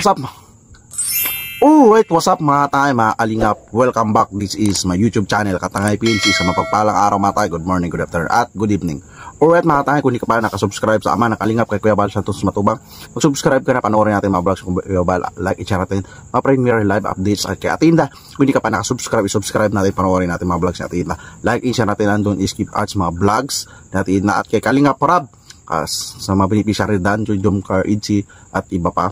What's up? Alright, what's up mga tayo, mga kalingap? Welcome back. This is my YouTube channel, Katangay PLC. Sa mapagpalang araw mga tayo, good morning, good afternoon, at good evening. Alright mga tayo, kung hindi ka pa nakasubscribe sa ama ng kalingap kay Kuya Bal Santos Matubang, mag-subscribe ka na, panoorin natin mga vlogs kung Kuya Bal, like, i-share natin mga premiere live updates at kay Atinda. Kung hindi ka pa nakasubscribe, i-subscribe natin, panoorin natin mga vlogs ni Atinda. Like, i-share natin nandun, skip ads, mga vlogs natin na at kay Kalingap Rab, sa mga beneficiary Dan, Jom Car, Idsi, at iba pa.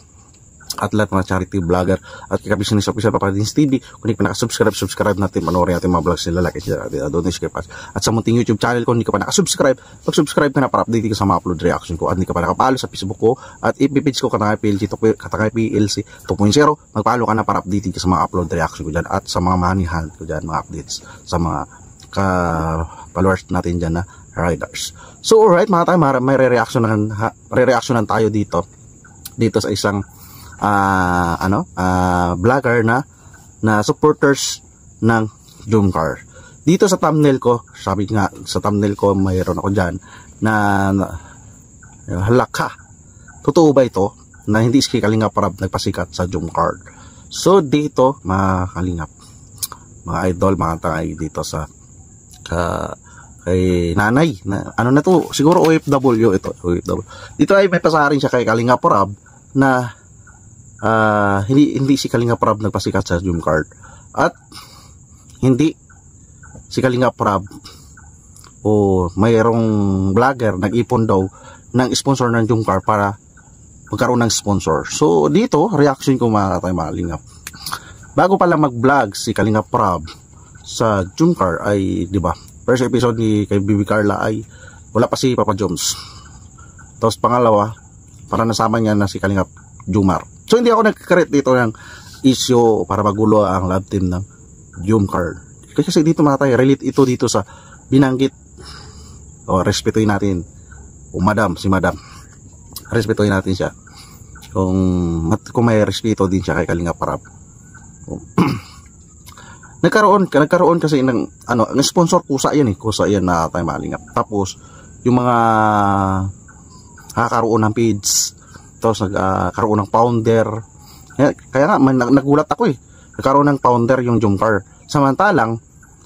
At lahat mga charity vlogger at kikabisin ni Official Papadins TV. Kung hindi ka pa nakasubscribe, subscribe natin, panoorin natin mga vlogs nila, like natin, don't skip ads. At sa munting YouTube channel, kung hindi ka pa nakasubscribe, mag-subscribe ka na para update ka sa mga upload reaction ko. At hindi ka pa nakapalo sa Facebook ko at FB page ko, Katangay PLC 2.0, magpalo ka na para update ka sa mga upload reaction ko dyan at sa mga manihan ko dyan, mga updates sa mga followers natin dyan na riders. So alright mga tayo, may re-reactionan tayo dito sa isang vlogger na supporters ng Jom Car. Dito sa thumbnail ko, sabi nga sa thumbnail ko, mayroon ako dyan na halaka. Totoo ba ito na hindi si Kalingap Rab nagpasikat sa Jom Car? So dito mga Kalingap, mga idol, mga tangay dito sa kay nanay na ano na to, siguro OFW ito, OFW. Dito ay may pasarin siya kay Kalingap Rab na hindi si Kalingap Rab nagpasikat sa Jom Car at hindi si Kalingap Rab o mayroong vlogger nag-ipon daw ng sponsor ng Jom Car para magkaroon ng sponsor. So dito reaction ko mga Kalingap, bago pala mag-vlog si Kalingap Rab sa Jom Car ay, di ba, first episode ni kay Bibi Carla ay wala pa si Papa Joms. Tapos pangalawa, para nasama niya na si Kalingap Jomar. So hindi ako nagkakarit dito ng issue para magulo ang love team ng Jom Car. Kasi dito mga tayo, relate ito dito sa binanggit. O respetuhin natin o si madam. Respetuhin natin siya. Kung may respeto din siya kay Kalingap Rab. Nagkaroon kasi ng ang sponsor kusa yan na tayo malingap. Tapos yung mga nakakaroon ng page, tapos nagkaroon ng founder. Kaya nga nagulat ako nagkaroon ng founder yung Jom Car. Samantalang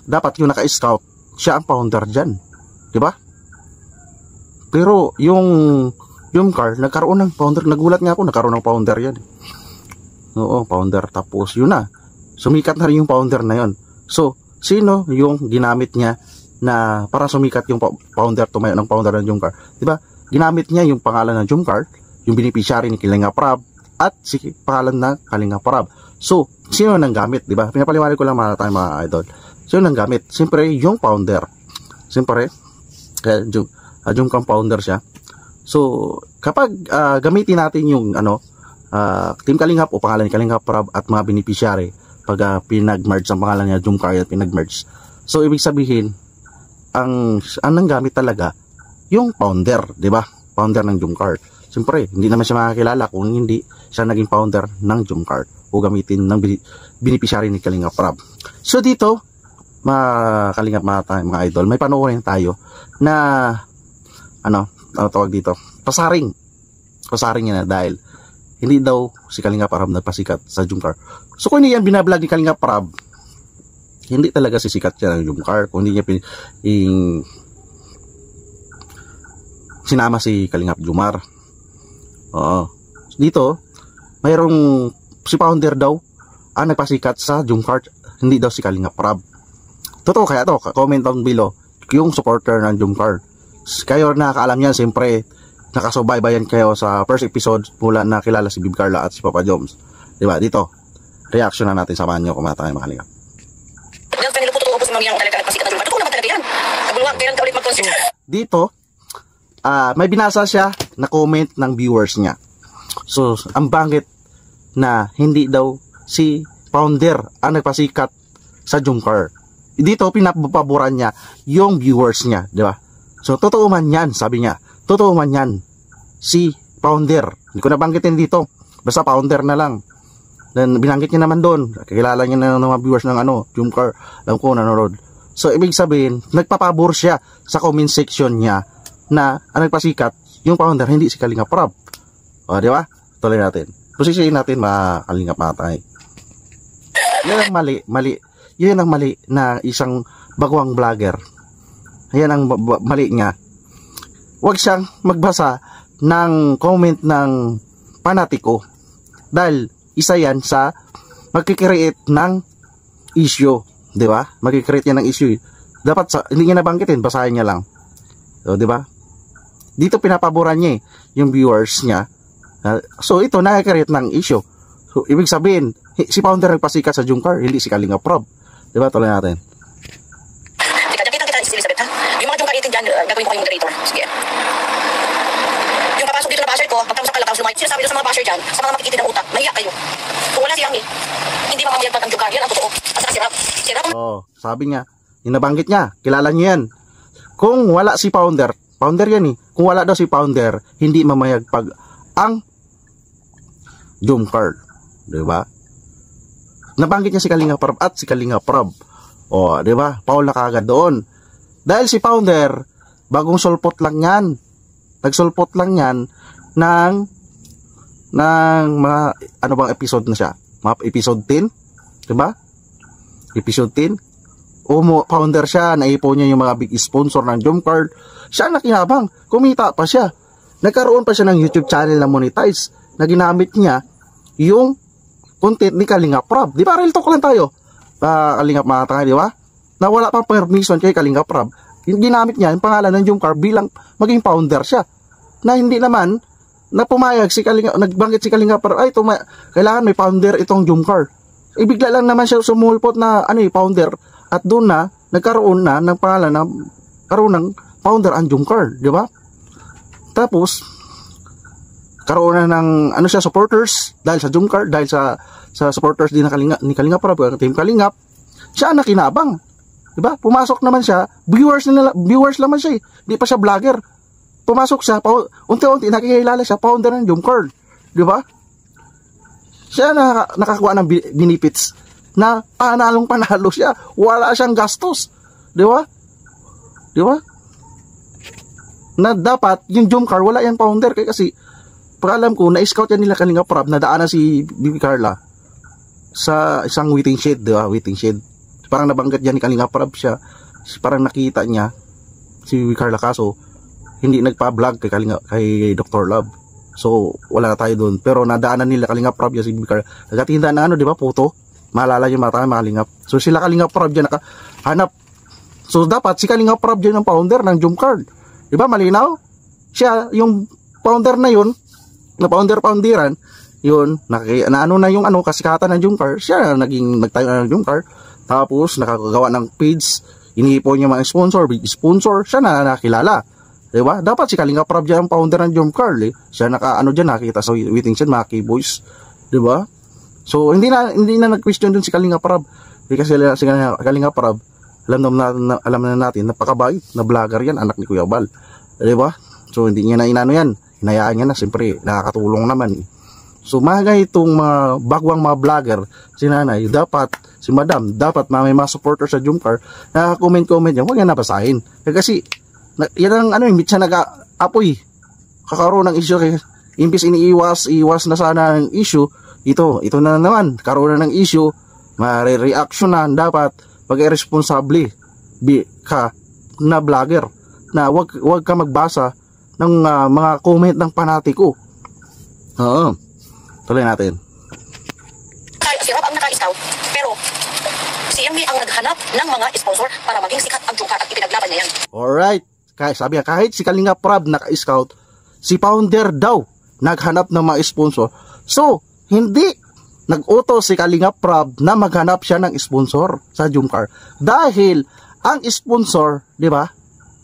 dapat yung naka-scout siya ang founder diyan, di ba? Pero yung Jom Car nagkaroon ng founder, nagulat nga ako, nagkaroon ng founder yan. Oo, founder. Tapos yun na, sumikat na rin yung founder na yon. So, sino yung ginamit niya na para sumikat yung founder, tumayo ng founder ng Jom Car? Diba? Ginamit niya yung pangalan ng Jom Car, yung beneficiary ni Kalingap Rab, at si pangalan ng Kalingap Rab. So, sino nang gamit? Diba? Pinapaliwanag ko lang mga idol. Sino nang gamit? Siyempre, yung founder. Siyempre, Jom Car founder siya. So, kapag gamitin natin yung Team Kalingap o pangalan ni Kalingap Rab at mga beneficiary pag pinag-merge ang pangalan niya Jom Car at pinag-merge. So ibig sabihin ang nanggamit talaga yung founder, 'di ba? Founder ng Jom Car. Siyempre, hindi naman siya makakilala kung hindi siya naging founder ng Jom Car o gamitin ng beneficiary ni Kalingap Rab. So dito, mga Kalingap mga idol, may panoorin tayo na ano tawag dito? Pasaring niya na dahil hindi daw si Kalingap Rab nagpasikat sa Jom Car. So kung hindi yan binablog ni Kalingap Rab, hindi talaga sisikat siya ng Jom Car. Kung hindi niya sinama si Kalingap Jomar. Oo. Dito, mayroong si founder daw ang nagpasikat sa Jom Car, hindi daw si Kalingap Rab. Totoo kaya to? Comment down below yung supporter ng Jom Car. Kayo nakakaalam yan, siyempre nakasubaybayan kayo sa first episode mula na kilala si Bibi Carla at si Papa Joms. Diba? Dito, reaction na natin, samahan nyo kung tayo mga Kalingap. Dito, may binasa siya na comment ng viewers niya. So, ang bangit na hindi daw si founder ang nagpasikat sa Jom Car. Dito, pinapaboran niya yung viewers niya. Diba? So, totoo man yan, sabi niya. Totoo man yan, si founder. Hindi ko nabanggitin dito. Basta founder na lang. Then, binanggit niya naman doon. Kakilala niya na ng mga viewers ng Jom Car. Alam ko, nanonood. So, ibig sabihin, nagpapabor siya sa comment section niya na ang nagpasikat, yung founder, hindi si Kalingap Rab. O, di ba? Tuloy natin. Pusisiin natin mga kalingap matay. Yan ang mali. Yan ang mali na isang baguang vlogger. Yan ang mali niya. Huwag siyang magbasa ng comment ng panatiko. Dahil isa yan sa magkikreate ng issue. Di ba? Magkikreate yan ng issue. Dapat hindi niya nabangkitin, basahin niya lang. So, di ba? Dito pinapaboran niya yung viewers niya. So, ito nakikreate ng issue. So, ibig sabihin, si Founder nagpasikat sa Jungkar, hindi si Kalinga Prob. Di ba? Tuloy natin. Kita, si Elizabeth, ha? Yung mga Jungkar 18 dyan, gagawin ko kayong moderator. Sige. Yung papasok dito na basher ko, pagtapos sa kalakaos lumay, sinasabi doon sa mga basher dyan, sa mga makikita ng utak, mahiya kayo. Kung wala siyang hindi makamayagpag ang Jungkar, yan ang totoo. At saka si Rap. Sabi niya, yung nabanggit niya, kilala niya yan. Kung wala si Founder yan kung wala daw si Founder, hindi mamayagpag ang Jungkar. Diba? Nabanggit niya si Kalinga Prob at si Kalinga Prob. Di ba? Paul na kagad doon. Dahil si Founder, bagong sulpot lang yan. Nagsulpot lang yan ng mga, ano bang episode na siya? Mga episode 10? Diba? Episode 10? Founder siya, naipon niya yung mga big sponsor ng Jungkar. Siya nakinabang, kumita pa siya. Nagkaroon pa siya ng YouTube channel na monetize, na ginamit niya yung content ni Kalinga Prob. Di ba? Real talk lang tayo. Kalinga Matanga, di ba? Na wala pang permission kay Kalinga Prob. Ginamit niya yung pangalan ng Jungkar bilang maging founder siya. Na hindi naman, na pumayag si Kalinga, nagbanggit si Kalinga Prob, ay, kailangan may founder itong Jungkar. Ibigla lang naman siya sumulpot na, founder. At doon na, nagkaroon na ng pangalan na, karoon ng founder ang Jungkar, di ba? Tapos, karoon na ng, siya, supporters, dahil sa Jungkar, dahil sa supporters din ni Kalinga Prob, Team Kalingap, siya ang nakinabang. Di ba? Pumasok naman siya, viewers naman siya, di pa siya vlogger. Pumasok siya, unti-unti nakikilala siya, founder ng Jungkar, di ba? Siya nakakuha ng benefits na panalo siya, wala siyang gastos, di ba? Di ba? Na dapat yung Jungkar wala yan founder kasi pag-alam ko na-scout yan nila Kalinga Prob na daanan si Bibi Carla sa isang waiting shed, di ba? Waiting shed. Parang nabanggit yan ni Kalinga Prob siya. Parang nakita niya si Bibi Carla kaso hindi nagpa-vlog kay Dr. Love. So wala na tayo doon. Pero nadaanan nila Kalinga Prob yan si Bibi Carla. Nagatinda na di ba? Puto. Maalala yung mata Kalingap. So sila Kalinga Prob dyan nakahanap. So dapat si Kalinga Prob dyan ang founder ng Jungkar. Diba malinaw? Siya yung founder na yun, na founderan, yun, na yung kasikatan ng Jungkar, siya nagtayo ng Jungkar, tapos nakagawa ng page, iniipon niya mga sponsor, big sponsor, siya na nakilala. Diba? Dapat si Kalinga Prob dyan ang founder ng Jungkar, siya dyan nakita sa waiting shed, mga keyboys. Diba? So hindi na nag-question dun si Kalinga Prob. Kasi si Kalinga Prob, alam na natin, napakabait na vlogger yan, anak ni Kuya Bal. Diba? So hindi niya na inano yan. Hinayaan niya na, siyempre, nakakatulong naman. So mga itong mga bagwang mga vlogger, si nanay, si madam, dapat may mga supporter sa Jungkar, comment niya, huwag yan nabasahin. Kasi, yan ang imbit siya nag-apoy. Kakaroon ng issue, imbis iwas na sana ng issue, ito na naman, karoon na ng issue, ma-reaction na, dapat, pag-irresponsable ka na vlogger na wag ka magbasa ng mga comment ng panatiko. Tuloy natin. Si Rob ang naka-scout, pero si Emmy ang naghanap ng mga sponsor para maging sikat ang Jungkar at ipinaglaban niya yan. Alright. Sabi niya, kahit si Kalinga Prob naka-scout, si founder daw naghanap ng mga sponsor. So, hindi nag-utos si Kalinga Prob na maghanap siya ng sponsor sa Jungkar. Dahil ang sponsor, di ba?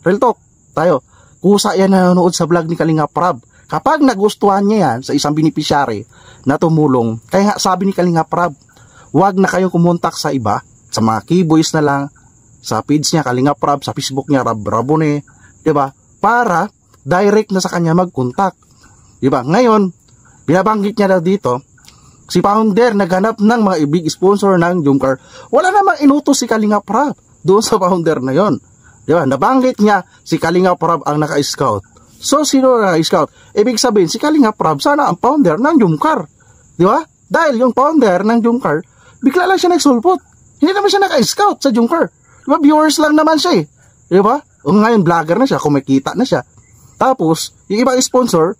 Real talk tayo. Kusa yan nanonood sa vlog ni Kalinga Prob. Kapag nagustuhan niya yan sa isang beneficiary na tumulong, kaya sabi ni Kalinga Prob, wag na kayong kumontak sa iba, sa mga keyboys na lang, sa page niya Kalinga Prob, sa Facebook niya Rabone, di ba? Para direct na sa kanya mag-contact. Di ba? Ngayon, binabanggit niya daw dito, si founder naghanap ng mga big sponsor ng Jungkar. Wala namang inutos si Kalinga Prob doon sa founder na yon. Di ba? Nabanggit niya si Kalinga Prob ang naka-scout. So, sino naka-scout? Ibig sabihin, si Kalinga Prob sana ang founder ng Jungkar. Di ba? Dahil yung founder ng Jumcar, bigla lang siya nagsulpot. Hindi naman siya naka-scout sa Jumcar. Di ba? Viewers lang naman siya eh. Di ba? O ngayon, vlogger na siya, kumikita na siya. Tapos, yung ibang sponsor,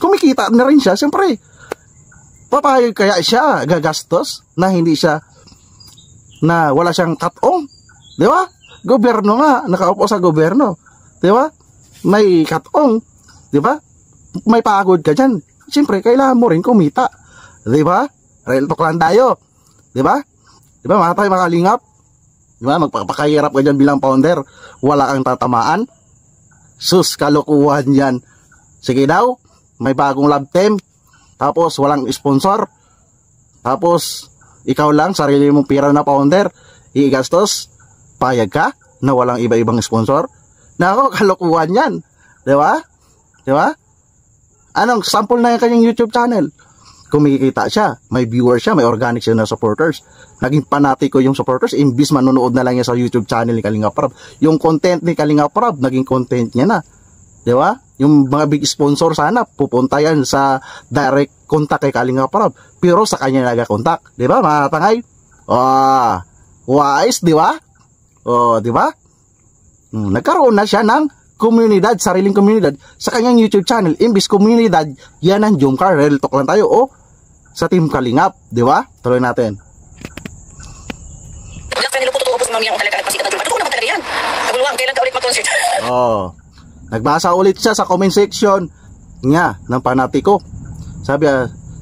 kumikita na rin siya. Siyempre, papayag kaya siya gagastos na hindi siya, na wala siyang cut-on. Di ba? Gobyerno nga, nakaupo sa gobyerno. Di ba? May cut-on. Di ba? May pagod ka dyan. Siyempre, kailangan mo rin kumita. Di ba? Real talk lang tayo. Di ba? Di ba, mga tayo makalingap? Di ba? Magpapakahirap ka dyan bilang founder. Wala kang tatamaan. Sus, kalokohan yan. Sige daw, may bagong lab team. Tapos, walang sponsor. Tapos, ikaw lang, sarili mong pira na founder. Igastos. Payag ka na walang iba-ibang sponsor. Nako, kalokohan yan. Di ba? Di ba? Anong sample na yung kanyang YouTube channel? Kumikita siya, may viewers siya, may organic siya na supporters. Naging panatiko yung supporters, imbis manonood na lang niya sa YouTube channel ni Kalinga Prab. Yung content ni Kalinga Prab, naging content niya na. Di ba? Yung mga big sponsor sana, pupunta yan sa direct contact kay Kalinga Prab. Pero sa kanya nag-contact. Di ba, mga tangay? Wise, di ba? Di ba? Nagkaroon na siya ng komunidad, sariling komunidad sa kanyang YouTube channel. Imbis komunidad, yan ang Jumcar. Real talk lang tayo. Sa Team Kalingap, di ba? Tuloy natin. Black friend, po totoo po si Mami ang talaga nagpasikat ng Jumcar. Totoo naman talaga yan. Naguluwang, kailan ka ulit mag-concert? Nagbasa ulit siya sa comment section niya ng panatiko. Sabi,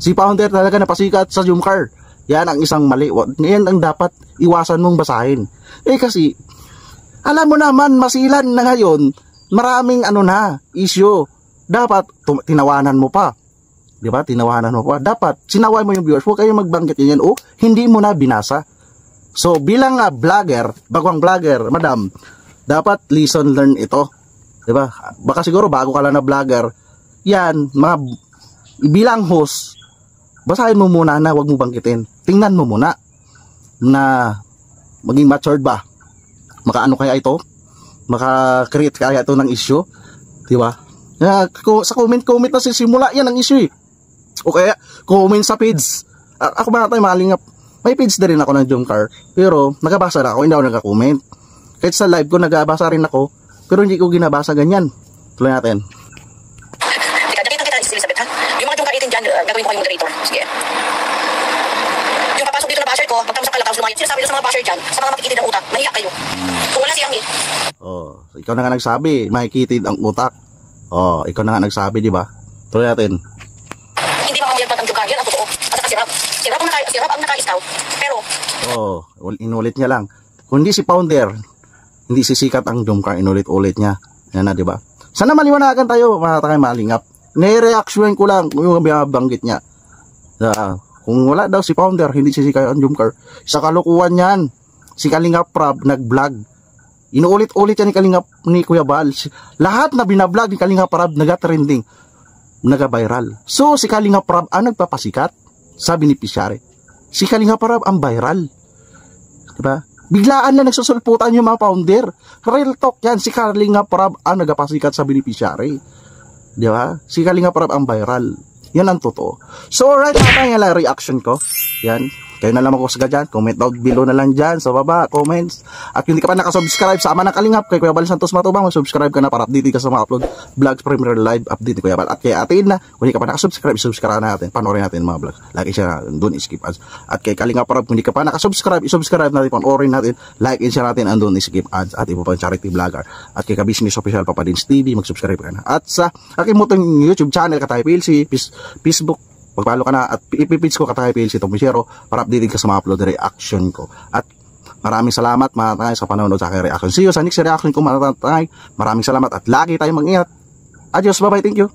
si founder talaga napasikat sa Jumcar. Yan ang isang mali. Yan ang dapat iwasan mong basahin. Kasi, alam mo naman, masilan na ngayon, maraming issue. Dapat, tinawanan mo pa. Di ba? Tinawanan mo pa. Dapat, sinaway mo yung viewers. Huwag kayong magbanggit yan. Hindi mo na binasa. So, bilang vlogger, bagong vlogger, madam, dapat lesson learn ito. Di ba? Baka siguro, bago ka lang na vlogger, yan, bilang host, basahin mo muna na huwag mo banggitin. Tingnan mo muna na maging matured ba? Makaano kaya ito? Maka-create kaya ito ng issue? Di ba? Sa comment na sisimula yan ang issue eh. O kaya, comment sa page. Ako ba tayo malingap? May page na rin ako ng Jumcar. Pero, nagabasa na ako, hindi ako nagka-comment. Kahit sa live ko, nagabasa rin ako. Pero hindi ko ginabasa ganyan. Tuloy natin. Nakita kita, Elizabeth, ha? Yung mga Jumcar 18 dyan, gagawin ko kayong moderator. Sige. Yung papasok dito na basher ko, magtapos sa kalakaw, lumayan. Sinasabi doon sa mga basher dyan, sa mga makikitid ng utak, mahiyak kayo. Kung wala siyang ikaw na nga nagsabi, makikitid ang utak. Ikaw na nga nagsabi, di ba? Tuloy natin. Hindi makamayagpag ang Jumcar, yan ang totoo. At saka sirap ang naka-iskaw. Pero, inulit niya lang. Kundi si founder, hindi sisikat ang Jumcar, inulit-ulit niya. Yan na, di ba? Sana maliwanagan tayo, mga tayo malingap. Nire-reaction ko lang yung banggit niya. Kung wala daw si founder, hindi sisikat ang Jumcar. Sa kalukuhan yan, si Kalinga Prab nag-vlog. Inuulit-ulit yan ni Kuya Bal. Lahat na binablog ni Kalinga Prab naga-trending, naga-viral. So, si Kalinga Prab ang nagpapasikat sa beneficiary. Si Kalinga Prab ang viral. Diba? Biglaan na nagsusulputan yung mga founder. Real talk yan. Si Kalinga Prab ang nagpapasikat sa beneficiary. Diba? Si Kalinga Prab ang viral. Yan ang totoo. So, alright, mga lang reaction ko. Yan. Kayo na lang mag-usga dyan. Comment down below na lang dyan sa baba. Comments. At kung hindi ka pa nakasubscribe sa Ama ng Kalingap kay Kuya Bal Santos Matubang, mag-subscribe ka na para update ka sa mga upload vlogs, premier live update ni Kuya Bal. At kay atin na, kung hindi ka pa nakasubscribe, subscribe natin. Panoorin natin mga vlogs. Like siya natin. Doon skip ads. At kay Kalinga Prab, kung hindi ka pa nakasubscribe, subscribe natin. Panoorin natin. Like and share natin. Andun skip ads. At iba pang charity vlogger. At kay Kabisnes Official Papadins TV, mag-subscribe ka na. At sa aking mutong YouTube channel, Katay PLC, Facebook, pagpalo ka na at ipipits ko Katay PLC Tomisero para updated ka sa mga upload reaction ko. At maraming salamat mga tangay sa panonood sa aking reaction. See you sa next reaction ko mga tangay. Maraming salamat at lagi tayong mag-ingat. Adios, bye bye, thank you.